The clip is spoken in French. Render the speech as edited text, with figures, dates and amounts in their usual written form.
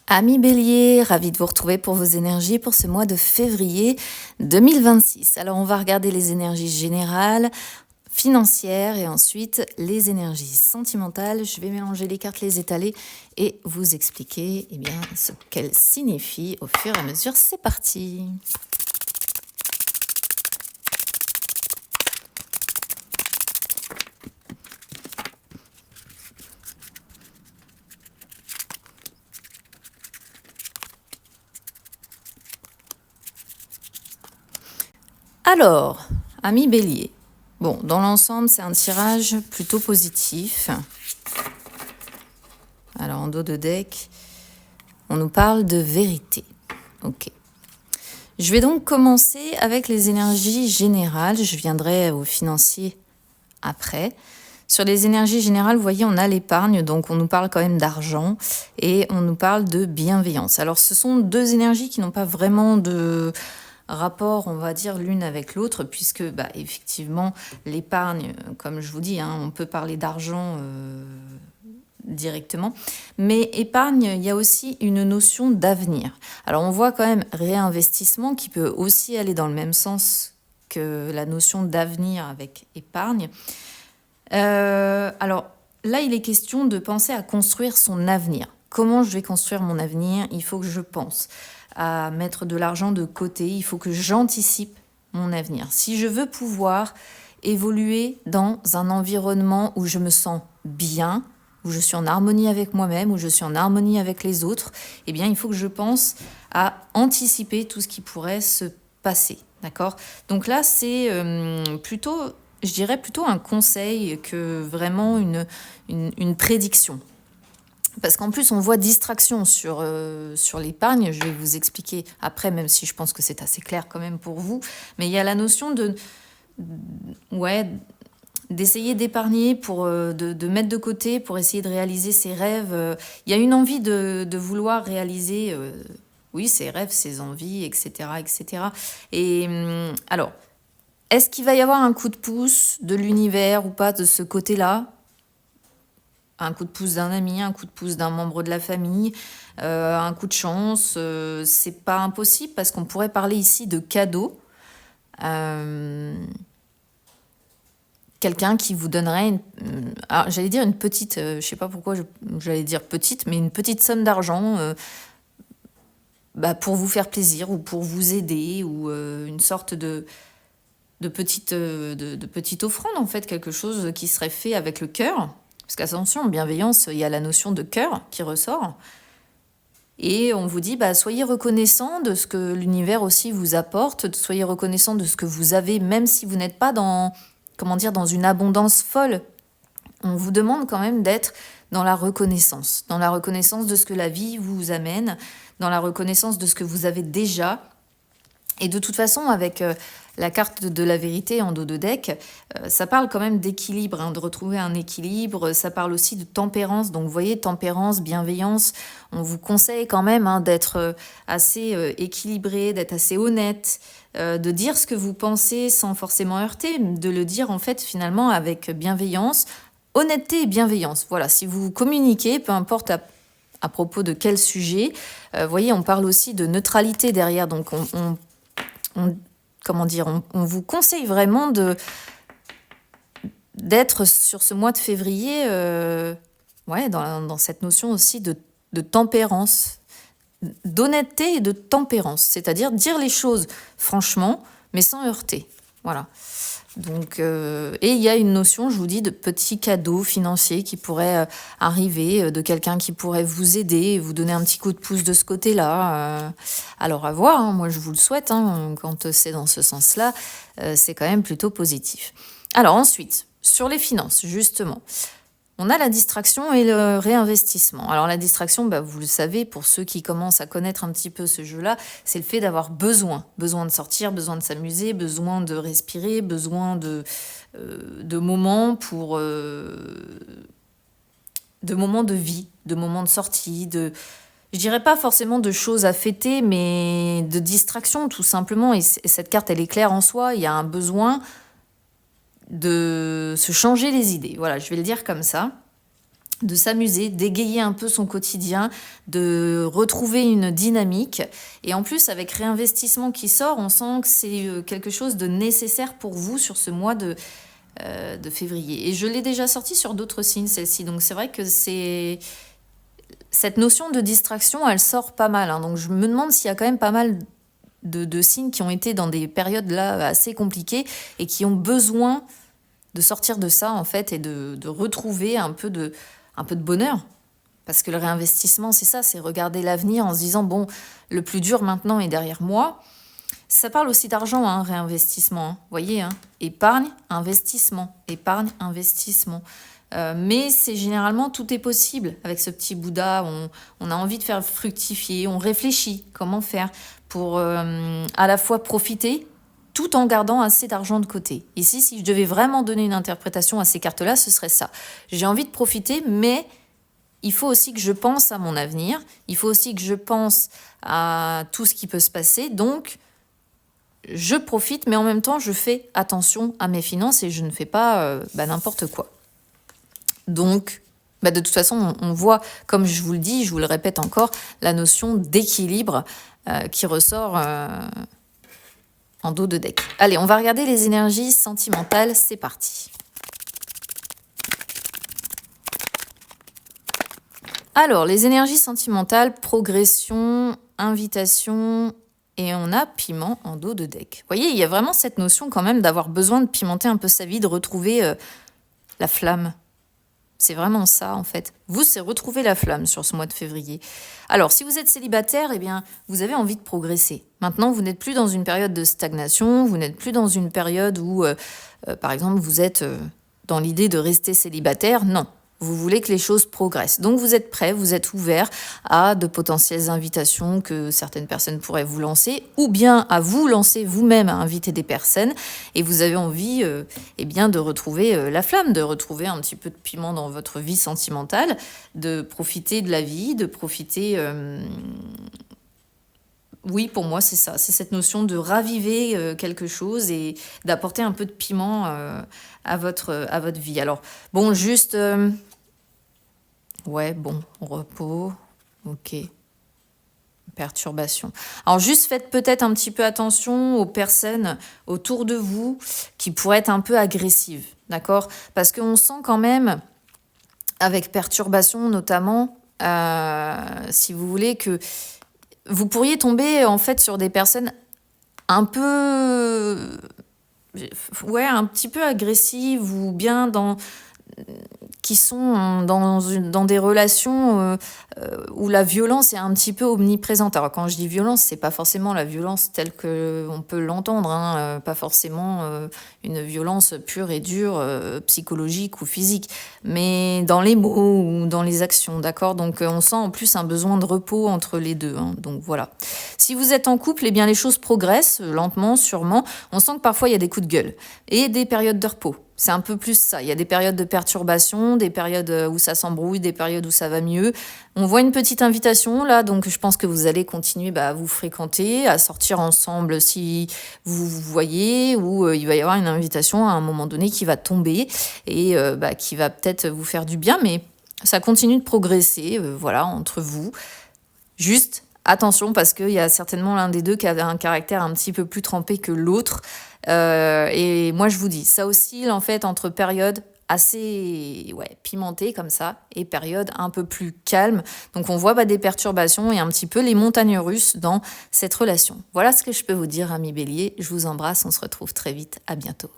Amis Bélier, ravi de vous retrouver pour vos énergies pour ce mois de février 2026. Alors on va regarder les énergies générales, financières et ensuite les énergies sentimentales. Je vais mélanger les cartes, les étaler et vous expliquer ce qu'elles signifient au fur et à mesure. C'est parti! Alors, amis Bélier, bon, dans l'ensemble, c'est un tirage plutôt positif. Alors, en dos de deck, on nous parle de vérité. Ok. Je vais donc commencer avec les énergies générales. Je viendrai au financier après. Sur les énergies générales, vous voyez, on a l'épargne, donc on nous parle quand même d'argent et on nous parle de bienveillance. Alors, ce sont deux énergies qui n'ont pas vraiment de rapport, on va dire, l'une avec l'autre, puisque effectivement, l'épargne, comme je vous dis, on peut parler d'argent directement, mais épargne, il y a aussi une notion d'avenir. Alors, on voit quand même réinvestissement qui peut aussi aller dans le même sens que la notion d'avenir avec épargne. Alors, là, il est question de penser à construire son avenir. Comment je vais construire mon avenir? Il faut que je pense à mettre de l'argent de côté. Il faut que j'anticipe mon avenir. Si je veux pouvoir évoluer dans un environnement où je me sens bien, où je suis en harmonie avec moi-même, où je suis en harmonie avec les autres, il faut que je pense à anticiper tout ce qui pourrait se passer. D'accord? Donc là, c'est plutôt... Je dirais plutôt un conseil que vraiment une prédiction. Parce qu'en plus, on voit distraction sur l'épargne. Je vais vous expliquer après, même si je pense que c'est assez clair quand même pour vous. Mais il y a la notion d'essayer d'épargner, de mettre de côté pour essayer de réaliser ses rêves. Il y a une envie de vouloir réaliser ses rêves, ses envies, etc. etc. Et alors... Est-ce qu'il va y avoir un coup de pouce de l'univers ou pas de ce côté-là? Un coup de pouce d'un ami, un coup de pouce d'un membre de la famille, un coup de chance, c'est pas impossible parce qu'on pourrait parler ici de cadeau. Quelqu'un qui vous donnerait, j'allais dire une petite, je sais pas pourquoi j'allais dire petite, mais une petite somme d'argent pour vous faire plaisir ou pour vous aider ou une sorte de petite offrande, en fait, quelque chose qui serait fait avec le cœur. Parce qu'attention, en bienveillance, il y a la notion de cœur qui ressort. Et on vous dit, soyez reconnaissant de ce que l'univers aussi vous apporte, soyez reconnaissant de ce que vous avez, même si vous n'êtes pas dans une abondance folle. On vous demande quand même d'être dans la reconnaissance de ce que la vie vous amène, dans la reconnaissance de ce que vous avez déjà. Et de toute façon, avec la carte de la vérité en dos de deck, ça parle quand même d'équilibre, de retrouver un équilibre. Ça parle aussi de tempérance. Donc, vous voyez, tempérance, bienveillance, on vous conseille quand même d'être assez équilibré, d'être assez honnête, de dire ce que vous pensez sans forcément heurter, de le dire en fait finalement avec bienveillance, honnêteté et bienveillance. Voilà, si vous communiquez, peu importe à propos de quel sujet, vous voyez, on parle aussi de neutralité derrière. Donc, on vous conseille vraiment d'être sur ce mois de février dans cette notion aussi de tempérance, d'honnêteté et de tempérance, c'est-à-dire dire les choses franchement, mais sans heurter. Voilà. Donc, et il y a une notion, je vous dis, de petits cadeaux financiers qui pourraient arriver, de quelqu'un qui pourrait vous aider, vous donner un petit coup de pouce de ce côté-là. Alors à voir, moi je vous le souhaite, quand c'est dans ce sens-là, c'est quand même plutôt positif. Alors ensuite, sur les finances, justement, on a la distraction et le réinvestissement. Alors la distraction, vous le savez, pour ceux qui commencent à connaître un petit peu ce jeu-là, c'est le fait d'avoir besoin de sortir, besoin de s'amuser, besoin de respirer, besoin de moments de moments de vie, de moments de sortie, je dirais pas forcément de choses à fêter, mais de distraction tout simplement. Et cette carte, elle est claire en soi, il y a un besoin de se changer les idées. Voilà, je vais le dire comme ça. de s'amuser, d'égayer un peu son quotidien, de retrouver une dynamique. Et en plus, avec réinvestissement qui sort, on sent que c'est quelque chose de nécessaire pour vous sur ce mois de février. Et je l'ai déjà sorti sur d'autres signes, celle-ci. Donc c'est vrai que cette notion de distraction, elle sort pas mal. Hein. Donc je me demande s'il y a quand même pas mal de signes qui ont été dans des périodes là assez compliquées et qui ont besoin de sortir de ça en fait et de retrouver un peu de bonheur. Parce que le réinvestissement, c'est ça, c'est regarder l'avenir en se disant, bon, le plus dur maintenant est derrière moi. Ça parle aussi d'argent, hein, réinvestissement. Hein. Vous voyez, hein, épargne, investissement. Épargne, investissement. Mais c'est généralement, tout est possible avec ce petit Bouddha. On a envie de faire fructifier, on réfléchit comment faire pour à la fois profiter tout en gardant assez d'argent de côté. Ici, si je devais vraiment donner une interprétation à ces cartes-là, ce serait ça. J'ai envie de profiter, mais il faut aussi que je pense à mon avenir. Il faut aussi que je pense à tout ce qui peut se passer. Donc, je profite, mais en même temps, je fais attention à mes finances et je ne fais pas n'importe quoi. Donc, de toute façon, on voit, comme je vous le dis, je vous le répète encore, la notion d'équilibre qui ressort en dos de deck. Allez, on va regarder les énergies sentimentales, c'est parti. Alors, les énergies sentimentales, progression, invitation, et on a piment en dos de deck. Vous voyez, il y a vraiment cette notion quand même d'avoir besoin de pimenter un peu sa vie, de retrouver la flamme. C'est vraiment ça, en fait. Vous, c'est retrouver la flamme sur ce mois de février. Alors, si vous êtes célibataire, eh bien, vous avez envie de progresser. Maintenant, vous n'êtes plus dans une période de stagnation, vous n'êtes plus dans une période où, par exemple, vous êtes dans l'idée de rester célibataire. Non. Vous voulez que les choses progressent. Donc, vous êtes prêt, vous êtes ouvert à de potentielles invitations que certaines personnes pourraient vous lancer, ou bien à vous lancer vous-même à inviter des personnes. Et vous avez envie de retrouver la flamme, de retrouver un petit peu de piment dans votre vie sentimentale, de profiter de la vie, de profiter... Oui, pour moi, c'est ça. C'est cette notion de raviver quelque chose et d'apporter un peu de piment à votre vie. Alors, bon, juste... Ouais, bon, repos, ok, perturbation. Alors juste faites peut-être un petit peu attention aux personnes autour de vous qui pourraient être un peu agressives, d'accord? Parce qu'on sent quand même, avec perturbation notamment, si vous voulez, que vous pourriez tomber en fait sur des personnes un peu... Ouais, un petit peu agressives ou bien qui sont dans des relations où la violence est un petit peu omniprésente. Alors quand je dis violence, c'est pas forcément la violence telle qu'on peut l'entendre, hein, pas forcément une violence pure et dure, psychologique ou physique, mais dans les mots ou dans les actions, d'accord? Donc on sent en plus un besoin de repos entre les deux, hein, donc voilà. Si vous êtes en couple, eh bien les choses progressent lentement, sûrement. On sent que parfois il y a des coups de gueule et des périodes de repos. C'est un peu plus ça. Il y a des périodes de perturbation, des périodes où ça s'embrouille, des périodes où ça va mieux. On voit une petite invitation là, donc je pense que vous allez continuer à vous fréquenter, à sortir ensemble si vous vous voyez, ou il va y avoir une invitation à un moment donné qui va tomber et qui va peut-être vous faire du bien, mais ça continue de progresser, voilà, entre vous. Juste attention, parce qu'il y a certainement l'un des deux qui a un caractère un petit peu plus trempé que l'autre. Et moi, je vous dis, ça oscille en fait entre périodes assez pimentées comme ça et périodes un peu plus calmes. Donc, on voit des perturbations et un petit peu les montagnes russes dans cette relation. Voilà ce que je peux vous dire, amis Bélier. Je vous embrasse, on se retrouve très vite. À bientôt.